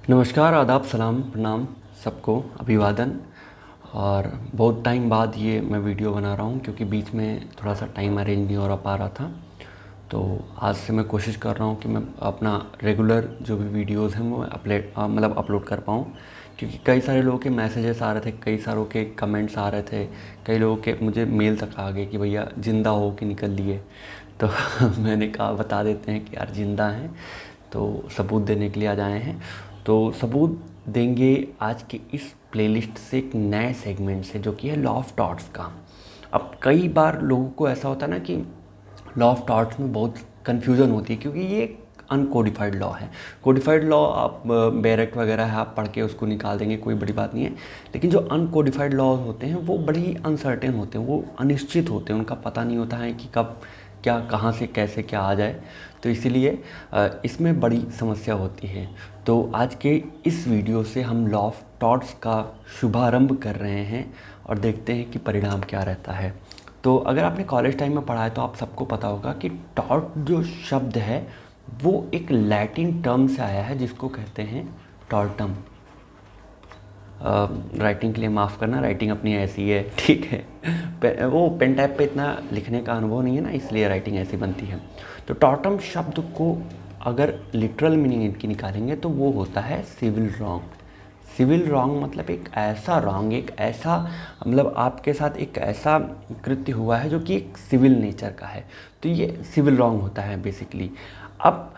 नमस्कार, आदाब, सलाम, प्रणाम सबको, अभिवादन। और बहुत टाइम बाद ये मैं वीडियो बना रहा हूँ क्योंकि बीच में थोड़ा सा टाइम अरेंज नहीं हो पा रहा था। तो आज से मैं कोशिश कर रहा हूँ कि मैं अपना रेगुलर जो भी वीडियोज़ हैं वो अपलोड कर पाऊँ, क्योंकि कई सारे लोगों के मैसेजेस आ रहे थे, कई सारों के कमेंट्स आ रहे थे, कई लोगों के मुझे मेल तक आ गए कि भैया ज़िंदा हो कि निकल लिए। तो मैंने कहा बता देते हैं कि यार ज़िंदा हैं, तो सबूत देने के लिए आज आए हैं। तो सबूत देंगे आज के इस प्लेलिस्ट से एक नए सेगमेंट से, जो कि है लॉ ऑफ थॉट्स का। अब कई बार लोगों को ऐसा होता है ना कि लॉ ऑफ थॉट्स में बहुत कन्फ्यूज़न होती है, क्योंकि ये अनकोडिफाइड लॉ है। कोडिफाइड लॉ आप बैरेक्ट वगैरह है, आप पढ़ के उसको निकाल देंगे, कोई बड़ी बात नहीं है। लेकिन जो अनकोडिफाइड लॉ होते हैं वो बड़ी ही अनसर्टेन होते हैं, वो अनिश्चित होते हैं, उनका पता नहीं होता है कि कब क्या, कहाँ से कैसे क्या आ जाए। तो इसीलिए इसमें बड़ी समस्या होती है। तो आज के इस वीडियो से हम लॉ ऑफ थॉट्स का शुभारंभ कर रहे हैं और देखते हैं कि परिणाम क्या रहता है। तो अगर आपने कॉलेज टाइम में पढ़ा है तो आप सबको पता होगा कि टॉट जो शब्द है वो एक लैटिन टर्म से आया है जिसको कहते हैं टॉर्टम। राइटिंग के लिए माफ़ करना, राइटिंग अपनी ऐसी है, ठीक है। वो पेन टाइप पे इतना लिखने का अनुभव नहीं है ना, इसलिए राइटिंग ऐसी बनती है। तो टॉर्टम शब्द को अगर लिटरल मीनिंग इनकी निकालेंगे तो वो होता है सिविल रॉन्ग। सिविल रॉन्ग मतलब एक ऐसा रॉन्ग, एक ऐसा मतलब आपके साथ एक ऐसा कृत्य हुआ है जो कि एक सिविल नेचर का है, तो ये सिविल रॉन्ग होता है बेसिकली। अब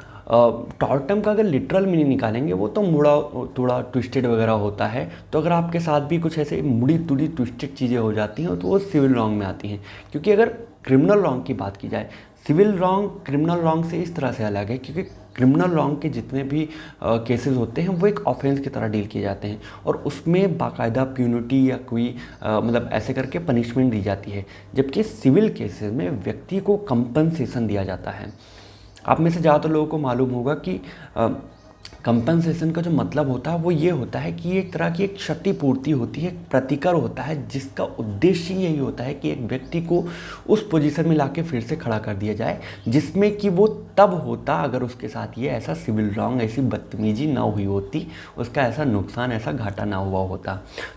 टॉर्टम का अगर लिटरल मीनिंग निकालेंगे वो तो मुड़ा थोड़ा ट्विस्टेड वगैरह होता है। तो अगर आपके साथ भी कुछ ऐसे मुड़ी तुड़ी ट्विस्टेड चीज़ें हो जाती हैं तो वो सिविल रॉन्ग में आती हैं। क्योंकि अगर क्रिमिनल रॉन्ग की बात की जाए, सिविल रॉन्ग क्रिमिनल रॉन्ग से इस तरह से अलग है, क्योंकि क्रिमिनल रॉन्ग के जितने भी केसेस होते हैं वो एक ऑफेंस की तरह डील किए जाते हैं और उसमें बाकायदा प्यूनिटी या कोई मतलब ऐसे करके पनिशमेंट दी जाती है। जबकि सिविल केसेस में व्यक्ति को कंपनसेशन दिया जाता है। आप में से ज़्यादातर लोगों को मालूम होगा कि कंपनसेशन का जो मतलब होता है वो ये होता है कि एक तरह की एक क्षतिपूर्ति होती है, एक प्रतिकर होता है जिसका उद्देश्य यही होता है कि एक व्यक्ति को उस पोजीशन में लाके फिर से खड़ा कर दिया जाए जिसमें कि वो तब होता अगर उसके साथ ये ऐसा सिविल रॉन्ग, ऐसी बदतमीजी ना हुई होती, उसका ऐसा नुकसान, ऐसा घाटा ना हुआ होता।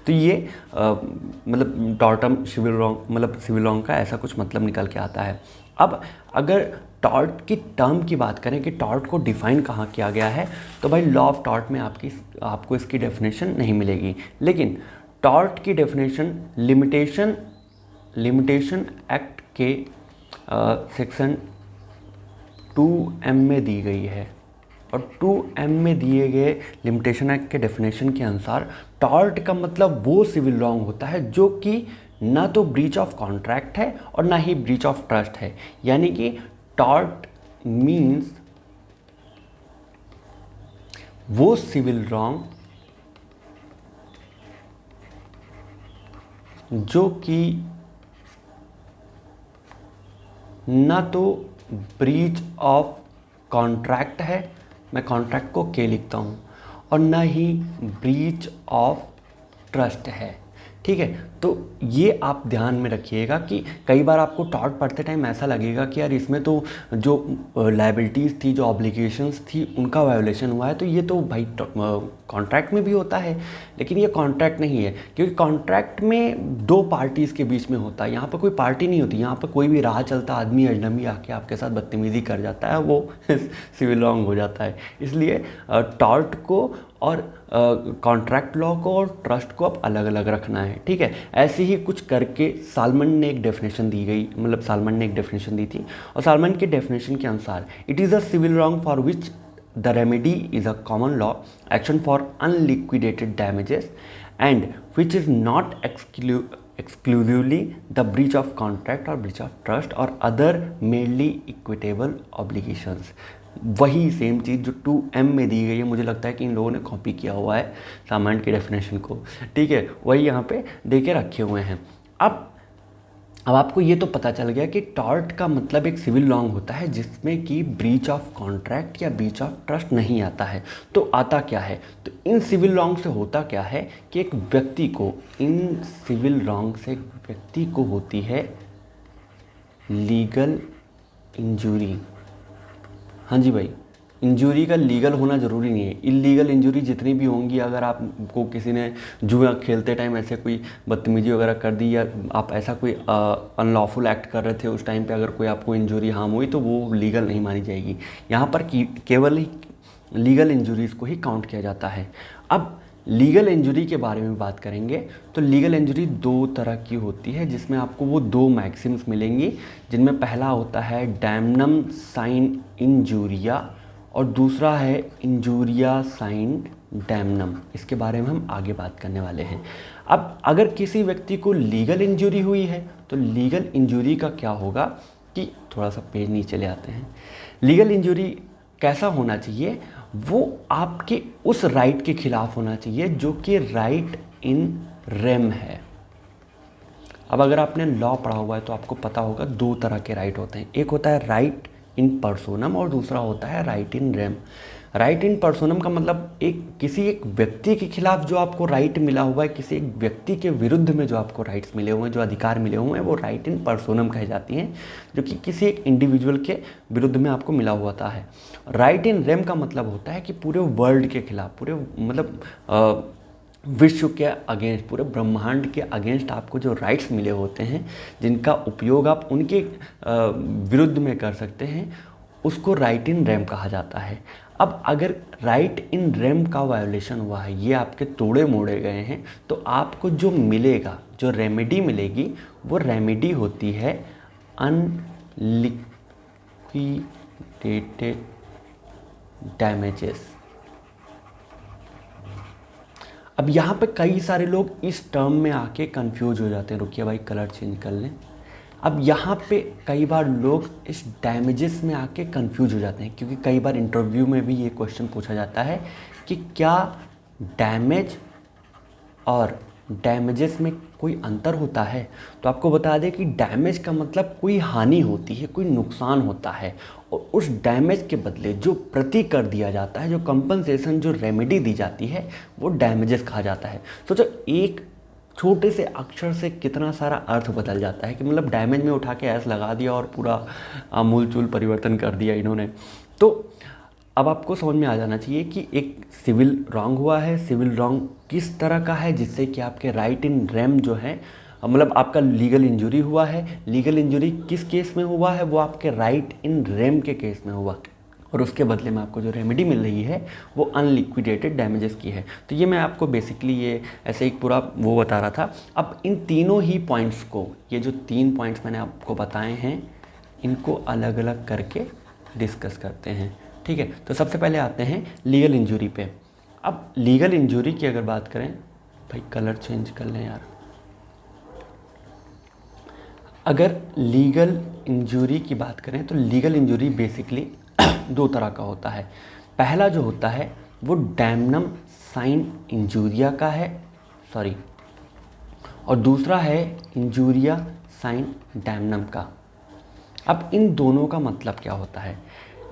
तो ये मतलब टॉर्टम सिविल रॉन्ग मतलब सिविल रॉन्ग का ऐसा कुछ मतलब निकल के आता है। अब अगर टॉर्ट की टर्म की बात करें कि टॉर्ट को डिफ़ाइन कहाँ किया गया है, तो भाई लॉ ऑफ टॉर्ट में आपको इसकी डेफिनेशन नहीं मिलेगी। लेकिन टॉर्ट की डेफिनेशन लिमिटेशन एक्ट के सेक्शन 2M में दी गई है। और 2M में दिए गए लिमिटेशन एक्ट के डेफिनेशन के अनुसार टॉर्ट का मतलब वो सिविल रॉन्ग होता है जो कि ना तो ब्रीच ऑफ कॉन्ट्रैक्ट है और ना ही ब्रीच ऑफ ट्रस्ट है। यानी कि टॉर्ट मीन्स वो सिविल रॉन्ग जो कि ना तो ब्रीच ऑफ कॉन्ट्रैक्ट है, मैं कॉन्ट्रैक्ट को के लिखता हूँ, और ना ही ब्रीच ऑफ ट्रस्ट है। ठीक है, तो ये आप ध्यान में रखिएगा कि कई बार आपको टॉर्ट पढ़ते टाइम ऐसा लगेगा कि यार इसमें तो जो लायबिलिटीज़ थी, जो ऑब्लिगेशंस थी, उनका वायोलेशन हुआ है, तो ये तो भाई कॉन्ट्रैक्ट में भी होता है। लेकिन ये कॉन्ट्रैक्ट नहीं है, क्योंकि कॉन्ट्रैक्ट में दो पार्टीज़ के बीच में होता है, यहाँ पर कोई पार्टी नहीं होती। यहाँ पर कोई भी राह चलता आदमी अजनबी आके आपके साथ बदतमीज़ी कर जाता है, वो सिविल रॉन्ग हो जाता है। इसलिए टॉर्ट को और कॉन्ट्रैक्ट लॉ को और ट्रस्ट को अब अलग अलग रखना है। ठीक है, ऐसे ही कुछ करके सालमन ने एक डेफिनेशन दी गई, मतलब सालमन ने एक डेफिनेशन दी थी, और सालमन के डेफिनेशन के अनुसार it is a civil wrong for which the remedy is a common law action for unliquidated damages and which is not exclusively the breach of contract or breach of trust or other merely equitable obligations। वही same चीज़ जो 2M में दी गई है, मुझे लगता है कि इन लोगों ने कॉपी किया हुआ है सामान्य की डेफिनेशन को। ठीक है, वही यहाँ पे दे के रखे हुए हैं। अब आपको ये तो पता चल गया कि टॉर्ट का मतलब एक सिविल रॉन्ग होता है जिसमें कि ब्रीच ऑफ कॉन्ट्रैक्ट या ब्रीच ऑफ ट्रस्ट नहीं आता है। तो आता क्या है, तो इन सिविल रॉन्ग से होता क्या है कि एक व्यक्ति को, इन सिविल रॉन्ग से एक व्यक्ति को होती है लीगल इंजरी। हाँ जी भाई, इंजरी का लीगल होना ज़रूरी नहीं है। इलीगल इंजरी जितनी भी होंगी, अगर आपको किसी ने जुआ खेलते टाइम ऐसे कोई बदतमीजी वगैरह कर दी, या आप ऐसा कोई अनलॉफुल एक्ट कर रहे थे उस टाइम पे, अगर कोई आपको इंजरी हार्म हुई तो वो लीगल नहीं मानी जाएगी। यहाँ पर केवल ही लीगल इंजरीज़ को ही काउंट किया जाता है। अब लीगल इंजरी के बारे में बात करेंगे तो लीगल इंजरी दो तरह की होती है, जिसमें आपको वो दो मैक्सिम्स मिलेंगी, जिनमें पहला होता है डैमनम साइन इंजूरिया और दूसरा है इंजूरिया साइन डैमनम। इसके बारे में हम आगे बात करने वाले हैं। अब अगर किसी व्यक्ति को लीगल इंजरी हुई है तो लीगल इंजरी का क्या होगा कि थोड़ा सा पेज नीचे ले आते हैं। लीगल इंजरी कैसा होना चाहिए, वो आपके उस राइट के खिलाफ होना चाहिए जो कि राइट इन रेम है। अब अगर आपने लॉ पढ़ा हुआ है तो आपको पता होगा दो तरह के राइट होते हैं, एक होता है राइट इन पर्सोनम और दूसरा होता है राइट इन रेम। राइट इन पर्सोनम का मतलब किसी एक व्यक्ति के खिलाफ जो आपको राइट मिला हुआ है, किसी एक व्यक्ति के विरुद्ध में जो आपको राइट्स मिले हुए हैं, जो अधिकार मिले हुए हैं, वो राइट इन पर्सोनम कही जाती हैं, जो कि किसी एक इंडिविजुअल के विरुद्ध में आपको मिला हुआ था है। राइट इन रेम का मतलब होता है कि पूरे वर्ल्ड के खिलाफ, पूरे मतलब विश्व के अगेंस्ट, पूरे ब्रह्मांड के अगेंस्ट आपको जो राइट्स मिले होते हैं, जिनका उपयोग आप उनके विरुद्ध में कर सकते हैं, उसको राइट इन रेम कहा जाता है। अब अगर राइट इन रेम का वायोलेशन हुआ है, ये आपके तोड़े मोड़े गए हैं, तो आपको जो मिलेगा, जो रेमेडी मिलेगी, वो रेमेडी होती है अनलिक्विडेटेड डैमेजेस। अब यहाँ पे कई सारे लोग इस टर्म में आके कंफ्यूज हो जाते हैं। रुकिए भाई, कलर चेंज कर लें। अब यहाँ पे कई बार लोग इस डैमेजेस में आके कंफ्यूज हो जाते हैं, क्योंकि कई बार इंटरव्यू में भी ये क्वेश्चन पूछा जाता है कि क्या डैमेज और डैमेजेस में कोई अंतर होता है। तो आपको बता दें कि डैमेज का मतलब कोई हानि होती है, कोई नुकसान होता है, और उस डैमेज के बदले जो प्रति कर दिया जाता है, जो कंपनसेशन, जो रेमेडी दी जाती है, वो डैमेजेस कहा जाता है। सोचो एक छोटे से अक्षर से कितना सारा अर्थ बदल जाता है, कि मतलब डैमेज में उठा के ऐसा लगा दिया और पूरा आमूल चूल परिवर्तन कर दिया इन्होंने। तो अब आपको समझ में आ जाना चाहिए कि एक सिविल रॉन्ग हुआ है। सिविल रॉन्ग किस तरह का है, जिससे कि आपके राइट इन रेम जो है, मतलब आपका लीगल इंजरी हुआ है। लीगल इंजरी किस केस में हुआ है, वो आपके राइट इन रेम के केस में हुआ, और उसके बदले में आपको जो रेमेडी मिल रही है वो अनलिक्विडेटेड डैमेजेस की है। तो ये मैं आपको बेसिकली ये ऐसे एक पूरा वो बता रहा था। अब इन तीनों ही पॉइंट्स को, ये जो 3 पॉइंट्स मैंने आपको बताए हैं, इनको अलग अलग करके डिस्कस करते हैं, ठीक है। तो सबसे पहले आते हैं लीगल इंजरी पे। अब लीगल इंजरी की अगर बात करें, भाई कलर चेंज कर लें यार। अगर लीगल इंजरी की बात करें तो लीगल इंजरी बेसिकली दो तरह का होता है। पहला जो होता है वो डैमनम साइन इंजूरिया का है, और दूसरा है इंजूरिया साइन डैमनम का। अब इन दोनों का मतलब क्या होता है।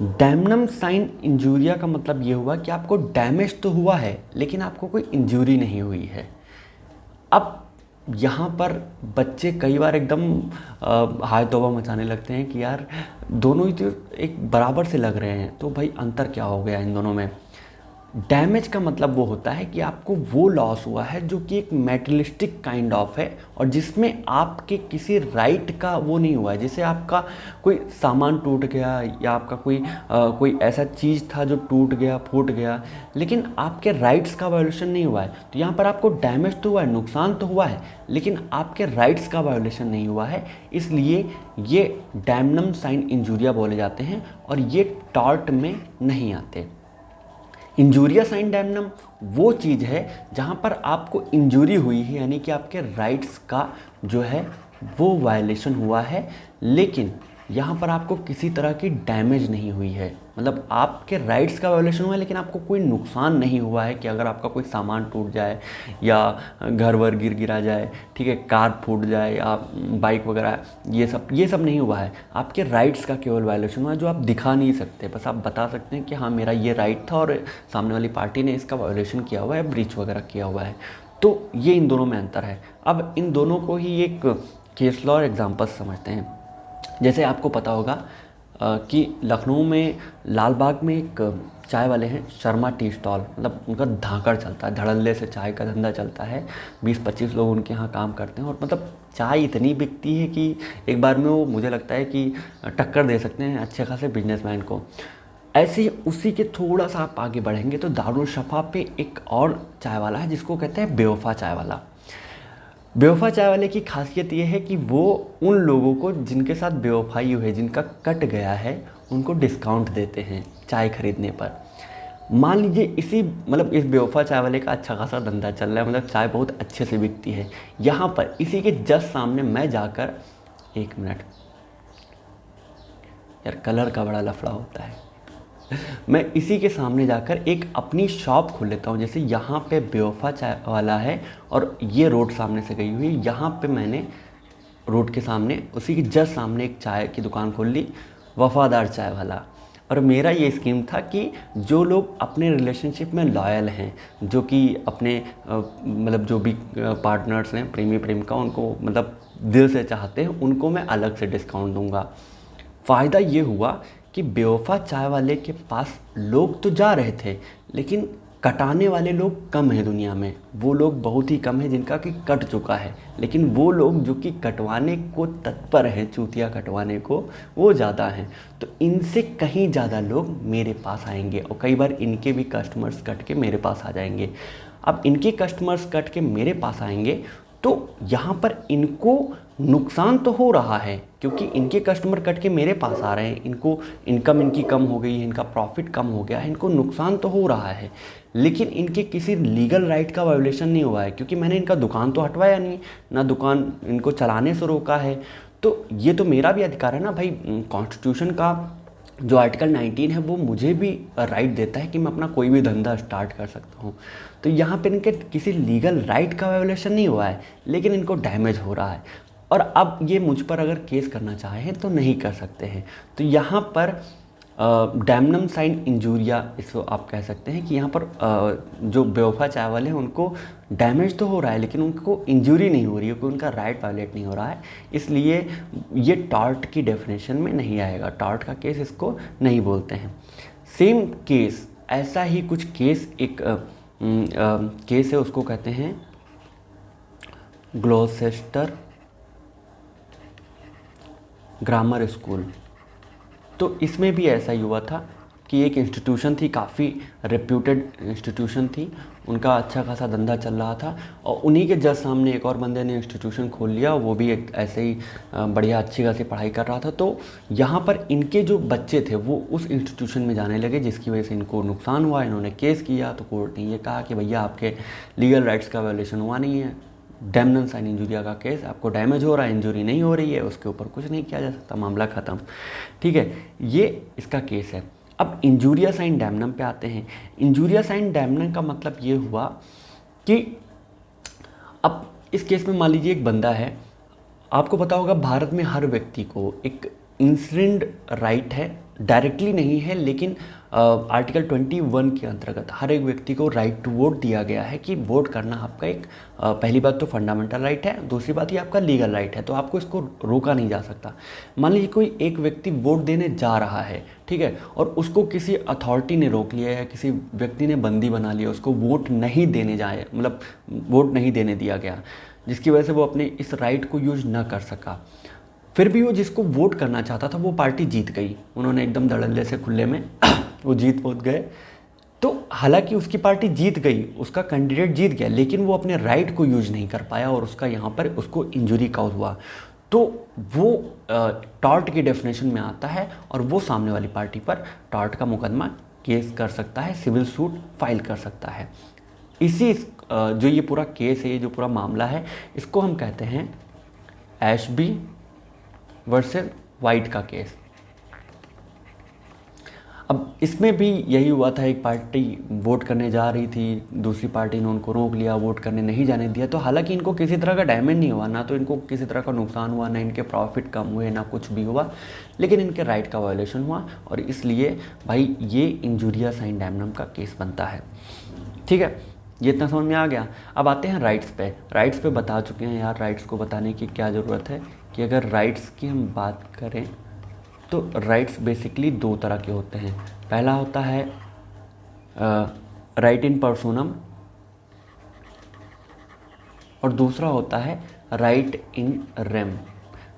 डैमनम साइन इंजूरिया का मतलब ये हुआ कि आपको डैमेज तो हुआ है, लेकिन आपको कोई इंजरी नहीं हुई है। अब यहाँ पर बच्चे कई बार एकदम हाय तौबा मचाने लगते हैं कि यार दोनों ही तो एक बराबर से लग रहे हैं, तो भाई अंतर क्या हो गया इन दोनों में। डैमेज का मतलब वो होता है कि आपको वो लॉस हुआ है जो कि एक मेटेरियलिस्टिक काइंड ऑफ है, और जिसमें आपके किसी राइट का वो नहीं हुआ है। जैसे आपका कोई सामान टूट गया, या आपका कोई ऐसा चीज़ था जो टूट गया, फूट गया, लेकिन आपके राइट्स का वायोलेशन नहीं हुआ है। तो यहाँ पर आपको डैमेज तो हुआ है, नुकसान तो हुआ है, लेकिन आपके राइट्स का वायोलेशन नहीं हुआ है। इसलिए ये डैमनम साइन इंजूरिया बोले जाते हैं, और ये टॉर्ट में नहीं आते। इंजूरिया साइन डैमनम वो चीज़ है जहाँ पर आपको इंजरी हुई है, यानी कि आपके राइट्स का जो है वो वायलेशन हुआ है, लेकिन यहाँ पर आपको किसी तरह की डैमेज नहीं हुई है। मतलब आपके राइट्स का वायलेशन हुआ है, लेकिन आपको कोई नुकसान नहीं हुआ है कि अगर आपका कोई सामान टूट जाए, या घर वर गिरा जाए, ठीक है, कार फूट जाए, या बाइक वगैरह, ये सब नहीं हुआ है। आपके राइट्स का केवल वायलेशन हुआ है, जो आप दिखा नहीं सकते। बस आप बता सकते हैं कि हाँ मेरा ये राइट था और सामने वाली पार्टी ने इसका वायलेशन किया हुआ है, ब्रीच वगैरह किया हुआ है। तो ये इन दोनों में अंतर है। अब इन दोनों को ही एक केस लॉ और एग्जाम्पल समझते हैं। जैसे आपको पता होगा कि लखनऊ में लालबाग में एक चाय वाले हैं, शर्मा टी स्टॉल, मतलब उनका धाकड़ चलता है, धड़ल्ले से चाय का धंधा चलता है। 20-25 लोग उनके यहाँ काम करते हैं और मतलब चाय इतनी बिकती है कि एक बार में वो मुझे लगता है कि टक्कर दे सकते हैं अच्छे खासे बिजनेसमैन को। ऐसे ही उसी के थोड़ा सा आप आगे बढ़ेंगे तो दारुल शफ़ा पे एक और चाय वाला है जिसको कहते हैं बेवफ़ा चाय वाला। बेवफ़ा चाय वाले की खासियत ये है कि वो उन लोगों को जिनके साथ बेवफ़ाई हुई है, जिनका कट गया है, उनको डिस्काउंट देते हैं चाय ख़रीदने पर। मान लीजिए इसी मतलब इस बेवफ़ा चाय वाले का अच्छा खासा धंधा चल रहा है, मतलब चाय बहुत अच्छे से बिकती है। यहाँ पर इसी के जस्ट सामने मैं जाकर, एक मिनट यार, कलर का बड़ा लफड़ा होता है, मैं इसी के सामने जाकर एक अपनी शॉप खोल लेता हूँ। जैसे यहाँ पे बेवफ़ा चाय वाला है और ये रोड सामने से गई हुई है, यहाँ पे मैंने रोड के सामने उसी के जस्ट सामने एक चाय की दुकान खोल ली, वफ़ादार चाय वाला। और मेरा ये स्कीम था कि जो लोग अपने रिलेशनशिप में लॉयल हैं, जो कि अपने मतलब जो भी पार्टनर्स हैं, प्रेमी प्रेमिका, उनको मतलब दिल से चाहते हैं, उनको मैं अलग से डिस्काउंट दूंगा। फ़ायदा ये हुआ कि बेवफ़ा चाय वाले के पास लोग तो जा रहे थे, लेकिन कटाने वाले लोग कम हैं दुनिया में। वो लोग बहुत ही कम हैं जिनका कि कट चुका है, लेकिन वो लोग जो कि कटवाने को तत्पर हैं, चूतिया कटवाने को, वो ज़्यादा हैं। तो इनसे कहीं ज़्यादा लोग मेरे पास आएंगे और कई बार इनके भी कस्टमर्स कट के मेरे पास आ जाएंगे। अब इनके कस्टमर्स कट के मेरे पास आएंगे तो यहाँ पर इनको नुकसान तो हो रहा है, क्योंकि इनके कस्टमर कट के मेरे पास आ रहे हैं, इनको इनकम इनकी कम हो गई है, इनका प्रॉफिट कम हो गया है, इनको नुकसान तो हो रहा है, लेकिन इनके किसी लीगल राइट का वायोलेशन नहीं हुआ है, क्योंकि मैंने इनका दुकान तो हटवाया नहीं, ना दुकान इनको चलाने से रोका है। तो ये तो मेरा भी अधिकार है ना भाई। कॉन्स्टिट्यूशन का जो आर्टिकल 19 है वो मुझे भी राइट देता है कि मैं अपना कोई भी धंधा स्टार्ट कर सकता हूँ। तो यहाँ पे इनके किसी लीगल राइट का वायोलेशन नहीं हुआ है, लेकिन इनको डैमेज हो रहा है। और अब ये मुझ पर अगर केस करना चाहें तो नहीं कर सकते हैं। तो यहाँ पर डैमनम साइन इंजूरिया, इसको आप कह सकते हैं कि यहाँ पर जो बेवफ़ा चाय वाले हैं उनको डैमेज तो हो रहा है, लेकिन उनको इंजरी नहीं हो रही है, क्योंकि उनका राइट वायलेट नहीं हो रहा है। इसलिए ये टॉर्ट की डेफिनेशन में नहीं आएगा, टॉर्ट का केस इसको नहीं बोलते हैं। सेम केस, ऐसा ही कुछ केस, एक केस है, उसको कहते हैं ग्लॉसेस्टर ग्रामर स्कूल। तो इसमें भी ऐसा ही हुआ था कि एक इंस्टीट्यूशन थी, काफ़ी रेप्यूटेड इंस्टीट्यूशन थी, उनका अच्छा खासा धंधा चल रहा था, और उन्हीं के जस्ट सामने एक और बंदे ने इंस्टीट्यूशन खोल लिया, वो भी एक ऐसे ही बढ़िया अच्छी खासी पढ़ाई कर रहा था। तो यहाँ पर इनके जो बच्चे थे वो उस इंस्टीट्यूशन में जाने लगे, जिसकी वजह से इनको नुकसान हुआ। इन्होंने केस किया तो कोर्ट ने ये कहा कि भैया आपके लीगल राइट्स का वायोलेशन हुआ नहीं है, डैमनम साइन इंजूरिया का केस, आपको डैमेज हो रहा है, इंजरी नहीं हो रही है, उसके ऊपर कुछ नहीं किया जा सकता, मामला ख़त्म। ठीक है, ये इसका केस है। अब इंजूरिया साइन डैमनम पे आते हैं। इंजूरिया साइन डैमनम का मतलब ये हुआ कि अब इस केस में मान लीजिए एक बंदा है, आपको पता होगा भारत में हर व्यक्ति को एक इंसिडेंट राइट है, डायरेक्टली नहीं है, लेकिन आर्टिकल 21 के अंतर्गत हर एक व्यक्ति को राइट टू वोट दिया गया है कि वोट करना आपका एक पहली बात तो फंडामेंटल राइट है, दूसरी बात ये आपका लीगल राइट है, तो आपको इसको रोका नहीं जा सकता। मान लीजिए कोई एक व्यक्ति वोट देने जा रहा है, ठीक है, और उसको किसी अथॉरिटी ने रोक लिया है, किसी व्यक्ति ने बंदी बना लिया, उसको वोट नहीं देने जाए, मतलब वोट नहीं देने दिया गया, जिसकी वजह से वो अपने इस राइट को यूज ना कर सका। फिर भी वो जिसको वोट करना चाहता था वो पार्टी जीत गई, उन्होंने एकदम धड़ल्ले से खुले में वो जीत पहुँच गए। तो हालांकि उसकी पार्टी जीत गई, उसका कैंडिडेट जीत गया, लेकिन वो अपने राइट को यूज नहीं कर पाया और उसका यहाँ पर उसको इंजरी काउज हुआ, तो वो टॉर्ट की डेफिनेशन में आता है और वो सामने वाली पार्टी पर टॉर्ट का मुकदमा केस कर सकता है, सिविल सूट फाइल कर सकता है। इसी जो ये पूरा केस है, ये जो पूरा मामला है, इसको हम कहते हैं एशबी वर्सेस वाइट का केस। अब इसमें भी यही हुआ था, एक पार्टी वोट करने जा रही थी, दूसरी पार्टी ने उनको रोक लिया, वोट करने नहीं जाने दिया। तो हालांकि इनको किसी तरह का डैमेज नहीं हुआ, ना तो इनको किसी तरह का नुकसान हुआ, ना इनके प्रॉफिट कम हुए, ना कुछ भी हुआ, लेकिन इनके राइट का वायोलेशन हुआ, और इसलिए भाई ये इंजूरिया साइन डैमनम का केस बनता है। ठीक है, ये इतना समझ में आ गया। अब आते हैं राइट्स पे। राइट्स पे बता चुके हैं यार, राइट्स को बताने की क्या ज़रूरत है कि अगर राइट्स की हम बात करें तो राइट्स बेसिकली दो तरह के होते हैं। पहला होता है राइट इन पर्सोनम और दूसरा होता है राइट इन रेम।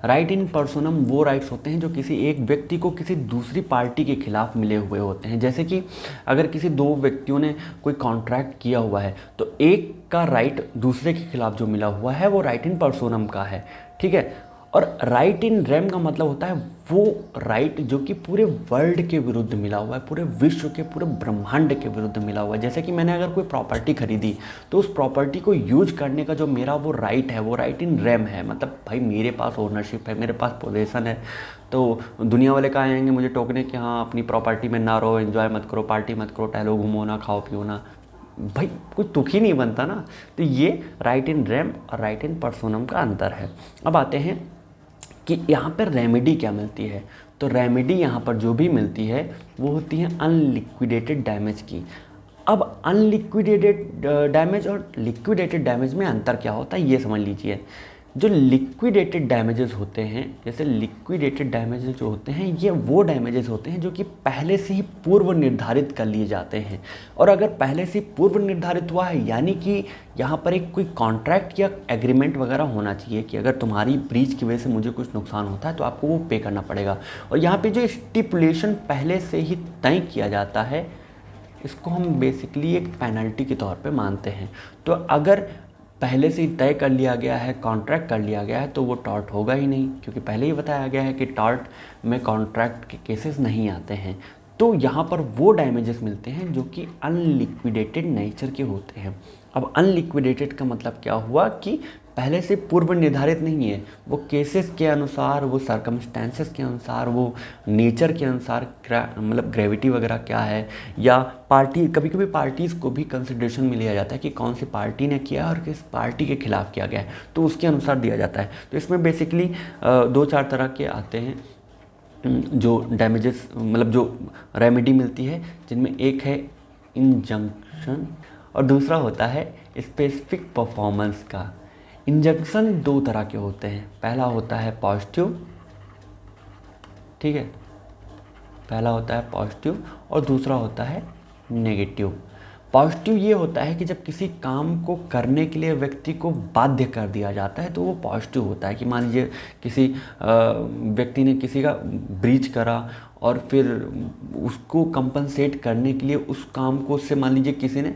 राइट इन पर्सोनम वो राइट्स होते हैं जो किसी एक व्यक्ति को किसी दूसरी पार्टी के खिलाफ मिले हुए होते हैं। जैसे कि अगर किसी दो व्यक्तियों ने कोई कॉन्ट्रैक्ट किया हुआ है तो एक का राइट दूसरे के खिलाफ जो मिला हुआ है वो राइट इन पर्सोनम का है, ठीक है। और राइट इन रेम का मतलब होता है वो राइट जो कि पूरे वर्ल्ड के विरुद्ध मिला हुआ है, पूरे विश्व के, पूरे ब्रह्मांड के विरुद्ध मिला हुआ है। जैसे कि मैंने अगर कोई प्रॉपर्टी खरीदी तो उस प्रॉपर्टी को यूज करने का जो मेरा वो राइट है वो राइट इन रेम है। मतलब भाई मेरे पास ओनरशिप है, मेरे पास पोजेसन है। तो दुनिया वाले कहाँ आएंगे मुझे टोकने कि हाँ अपनी प्रॉपर्टी में ना रहो, एंजॉय मत करो, पार्टी मत करो, टहलो घूमो ना, खाओ पियो ना, भाई कोई तुक ही नहीं बनता ना। तो ये राइट इन रेम और राइट इन पर्सोनम का अंतर है। अब आते हैं कि यहाँ पर रेमेडी क्या मिलती है। तो रेमेडी यहाँ पर जो भी मिलती है वो होती है अनलिक्विडेटेड डैमेज की। अब अनलिक्विडेटेड डैमेज और लिक्विडेटेड डैमेज में अंतर क्या होता है ये समझ लीजिए। जो लिक्विडेटेड डैमेजेस होते हैं, जैसे लिक्विडेटेड डैमेजेस जो होते हैं ये वो डैमेजेस होते हैं जो कि पहले से ही पूर्व निर्धारित कर लिए जाते हैं। और अगर पहले से पूर्व निर्धारित हुआ है यानी कि यहाँ पर एक कोई कॉन्ट्रैक्ट या एग्रीमेंट वगैरह होना चाहिए कि अगर तुम्हारी ब्रीच की वजह से मुझे कुछ नुकसान होता है तो आपको वो पे करना पड़ेगा। और यहाँ पे जो स्टिपुलेशन पहले से ही तय किया जाता है इसको हम बेसिकली एक पेनल्टी के तौर पे मानते हैं। तो अगर पहले से ही तय कर लिया गया है, कॉन्ट्रैक्ट कर लिया गया है तो वो टॉर्ट होगा ही नहीं, क्योंकि पहले ही बताया गया है कि टॉर्ट में कॉन्ट्रैक्ट के केसेस नहीं आते हैं। तो यहाँ पर वो डैमेजेस मिलते हैं जो कि अनलिक्विडेटेड नेचर के होते हैं। अब अनलिक्विडेटेड का मतलब क्या हुआ कि पहले से पूर्व निर्धारित नहीं है, वो केसेस के अनुसार, वो सर्कमस्टेंसेस के अनुसार, वो नेचर के अनुसार, मतलब ग्रेविटी वगैरह क्या है, या पार्टी, कभी कभी पार्टीज़ को भी कंसिडरेशन में लिया जाता है कि कौन सी पार्टी ने किया और किस पार्टी के खिलाफ किया गया है, तो उसके अनुसार दिया जाता है। तो इसमें बेसिकली 2-4 तरह के आते हैं जो डैमेजेस, मतलब जो रेमेडी मिलती है, जिनमें एक है इंजंक्शन और दूसरा होता है स्पेसिफिक परफॉर्मेंस का। इंजंक्शन 2 तरह के होते हैं, पहला होता है पॉजिटिव, ठीक है, पहला होता है पॉजिटिव और दूसरा होता है नेगेटिव। पॉजिटिव ये होता है कि जब किसी काम को करने के लिए व्यक्ति को बाध्य कर दिया जाता है तो वो पॉजिटिव होता है। कि मान लीजिए किसी व्यक्ति ने किसी का ब्रीच करा और फिर उसको कंपनसेट करने के लिए उस काम को, उससे मान लीजिए किसी ने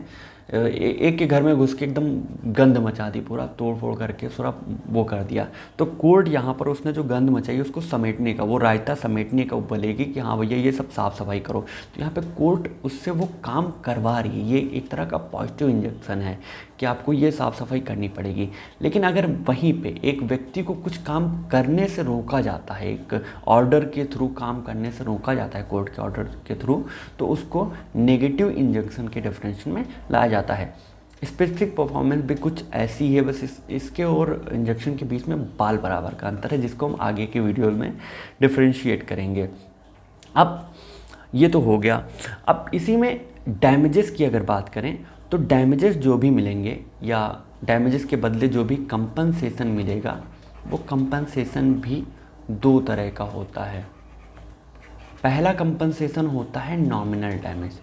एक के घर में घुस के एकदम गंद मचा दी, पूरा तोड़ फोड़ करके पूरा वो कर दिया, तो कोर्ट यहाँ पर उसने जो गंद मचाई उसको समेटने का, वो रायता समेटने का वो बोलेगी कि हाँ भैया ये सब साफ़ सफाई करो। तो यहाँ पे कोर्ट उससे वो काम करवा रही है। ये एक तरह का पॉजिटिव इंजेक्शन है कि आपको ये साफ़ सफाई करनी पड़ेगी। लेकिन अगर वहीं पे एक व्यक्ति को कुछ काम करने से रोका जाता है, एक ऑर्डर के थ्रू काम करने से रोका जाता है, कोर्ट के ऑर्डर के थ्रू, तो उसको नेगेटिव इंजेक्शन के डेफिनेशन में लाया जाता है। स्पेसिफिक परफॉर्मेंस भी कुछ ऐसी है, बस इसके और इंजेक्शन के बीच में बाल बराबर का अंतर है, जिसको हम आगे के वीडियो में डिफ्रेंशिएट करेंगे। अब ये तो हो गया। अब इसी में डैमेजेस की अगर बात करें तो डैमेजेस जो भी मिलेंगे या डैमेजेस के बदले जो भी कंपनसेशन मिलेगा वो कंपनसेशन भी 2 तरह का होता है। पहला कंपनसेशन होता है नॉमिनल डैमेज,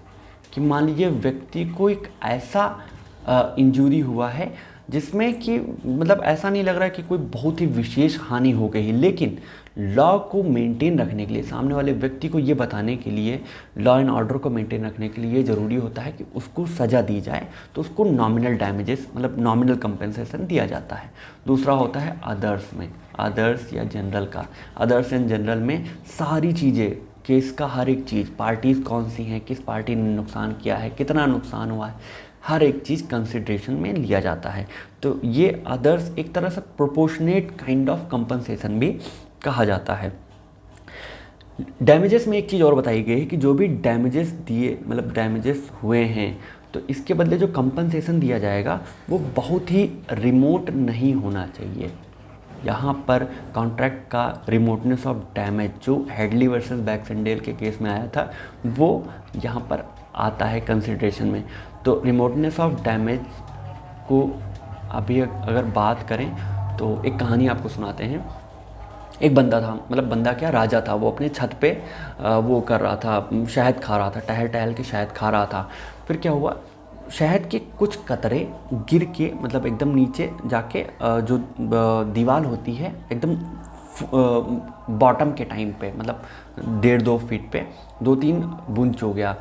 कि मान लीजिए व्यक्ति को एक ऐसा इंजरी हुआ है जिसमें कि मतलब ऐसा नहीं लग रहा है कि कोई बहुत ही विशेष हानि हो गई, लेकिन लॉ को मेंटेन रखने के लिए, सामने वाले व्यक्ति को ये बताने के लिए, लॉ एंड ऑर्डर को मेंटेन रखने के लिए ये ज़रूरी होता है कि उसको सज़ा दी जाए, तो उसको नॉमिनल डैमेजेस मतलब नॉमिनल कंपेंसेशन दिया जाता है। दूसरा होता है अदर्स में, अदर्स या जनरल का। अदर्स एंड जनरल में सारी चीज़ें, केस का हर एक चीज़, पार्टीज़ कौन सी हैं, किस पार्टी ने नुकसान किया है, कितना नुकसान हुआ है, हर एक चीज़ कंसिडरेशन में लिया जाता है। तो ये अदर्स एक तरह से प्रोपोर्शनेट काइंड ऑफ कंपनसेशन भी कहा जाता है। डैमेजेस में एक चीज़ और बताई गई है कि जो भी डैमेजेस दिए, मतलब डैमेजेस हुए हैं, तो इसके बदले जो कंपनसेशन दिया जाएगा वो बहुत ही रिमोट नहीं होना चाहिए। यहाँ पर कॉन्ट्रैक्ट का रिमोटनेस ऑफ डैमेज जो हेडली वर्सेस बैक्सएंडेल के केस में आया था वो यहाँ पर आता है कंसिडरेशन में। तो रिमोटनेस ऑफ डैमेज को अभी अगर बात करें तो एक कहानी आपको सुनाते हैं एक बंदा था, मतलब बंदा क्या, राजा था, वो अपने छत पे वो कर रहा था, शहद खा रहा था, टहल टहल के शहद खा रहा था। फिर क्या हुआ, शहद के कुछ कतरे गिर के मतलब एकदम नीचे जाके जो दीवार होती है एकदम बॉटम के टाइम पे, मतलब 1.5-2 फीट पे 2-3 बूंद हो गया।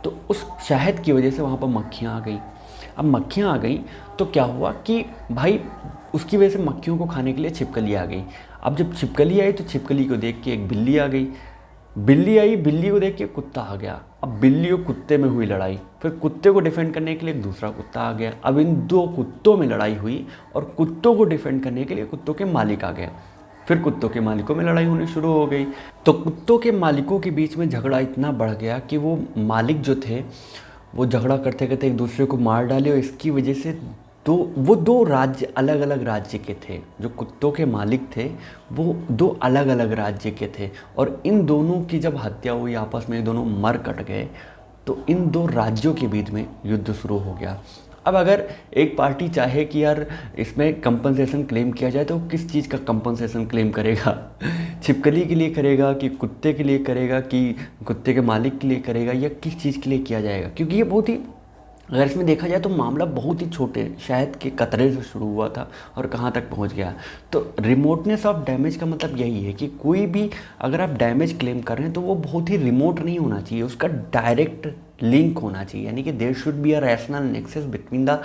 तो उस शहद की वजह से वहाँ पर मक्खियाँ आ गई। अब मक्खियाँ आ गई तो क्या हुआ कि भाई उसकी वजह से मक्खियों को खाने के लिए छिपकली आ गई। अब जब छिपकली आई तो छिपकली को देख के एक बिल्ली आ गई, बिल्ली आई, बिल्ली को देख के कुत्ता आ गया। अब बिल्ली और कुत्ते में हुई लड़ाई, फिर कुत्ते को डिफेंड करने के लिए एक दूसरा कुत्ता आ गया। अब इन दो कुत्तों में लड़ाई हुई और कुत्तों को डिफेंड करने के लिए कुत्तों के मालिक आ गए। फिर कुत्तों के मालिकों में लड़ाई होनी शुरू हो गई। तो कुत्तों के मालिकों के बीच में झगड़ा इतना बढ़ गया कि वो मालिक जो थे वो झगड़ा करते करते एक दूसरे को मार डाले, और इसकी वजह से वो दो राज्य, अलग अलग राज्य के थे। जो कुत्तों के मालिक थे वो दो अलग अलग राज्य के थे, और इन दोनों की जब हत्या हुई, आपस में दोनों मर कट गए, तो इन दो राज्यों के बीच में युद्ध शुरू हो गया। अब अगर एक पार्टी चाहे कि यार इसमें कंपनसेशन क्लेम किया जाए, तो किस चीज़ का कंपनसेशन क्लेम करेगा? छिपकली के लिए करेगा कि कुत्ते के लिए करेगा कि कुत्ते के मालिक के लिए करेगा, या किस चीज़ के लिए किया जाएगा? क्योंकि ये बहुत ही, अगर इसमें देखा जाए तो मामला बहुत ही छोटे शहद के कतरे से शुरू हुआ था और कहाँ तक पहुँच गया। तो रिमोटनेस ऑफ डैमेज का मतलब यही है कि कोई भी अगर आप डैमेज क्लेम कर रहे हैं तो वो बहुत ही रिमोट नहीं होना चाहिए, उसका डायरेक्ट लिंक होना चाहिए। यानी कि there should be a rational nexus between the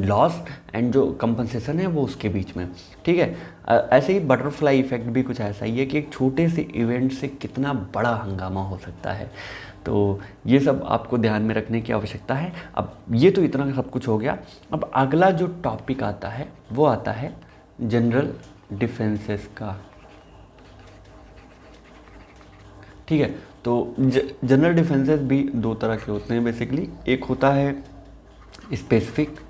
loss and जो कंपनसेशन है वो उसके बीच में, ठीक है। ऐसे ही बटरफ्लाई इफेक्ट भी कुछ ऐसा ही है कि एक छोटे से इवेंट से कितना बड़ा हंगामा हो सकता है। तो ये सब आपको ध्यान में रखने की आवश्यकता है। अब ये तो इतना सब कुछ हो गया। अब अगला जो टॉपिक आता है वो आता है जनरल डिफेंसेस का, ठीक है। तो जनरल डिफेंसेस भी दो तरह के होते हैं बेसिकली, एक होता है स्पेसिफिक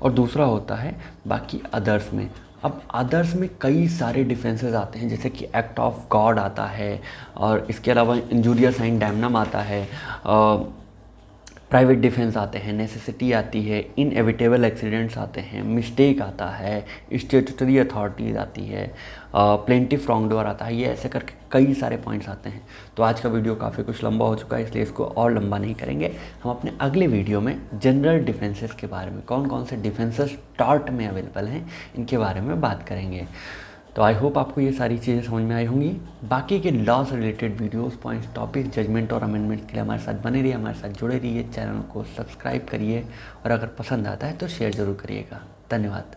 और दूसरा होता है बाकी अदर्स में। अब अदर्स में कई सारे डिफेंसेस आते हैं, जैसे कि एक्ट ऑफ गॉड आता है, और इसके अलावा इंजूरियस इन डैमनम आता है, प्राइवेट डिफेंस आते हैं, नेसेसिटी आती है, इनएविटेबल एक्सीडेंट्स आते हैं, मिस्टेक आता है, स्टेटूटरी अथॉरिटीज़ आती है, प्लेंटिफ रॉन्गडोअर आता है। ये ऐसे करके कई सारे पॉइंट्स आते हैं। तो आज का वीडियो काफ़ी कुछ लंबा हो चुका है, इसलिए इसको और लंबा नहीं करेंगे। हम अपने अगले वीडियो में जनरल डिफेंसेस के बारे में, कौन कौन से डिफेंसेस टॉर्ट में अवेलेबल हैं, इनके बारे में बात करेंगे। तो आई होप आपको ये सारी चीज़ें समझ में आई होंगी। बाकी के लॉ से related videos, points, topic, judgement और अमेंडमेंट के लिए हमारे साथ बने रहिए, हमारे साथ जुड़े रहिए, चैनल को सब्सक्राइब करिए, और अगर पसंद आता है तो शेयर ज़रूर करिएगा। धन्यवाद।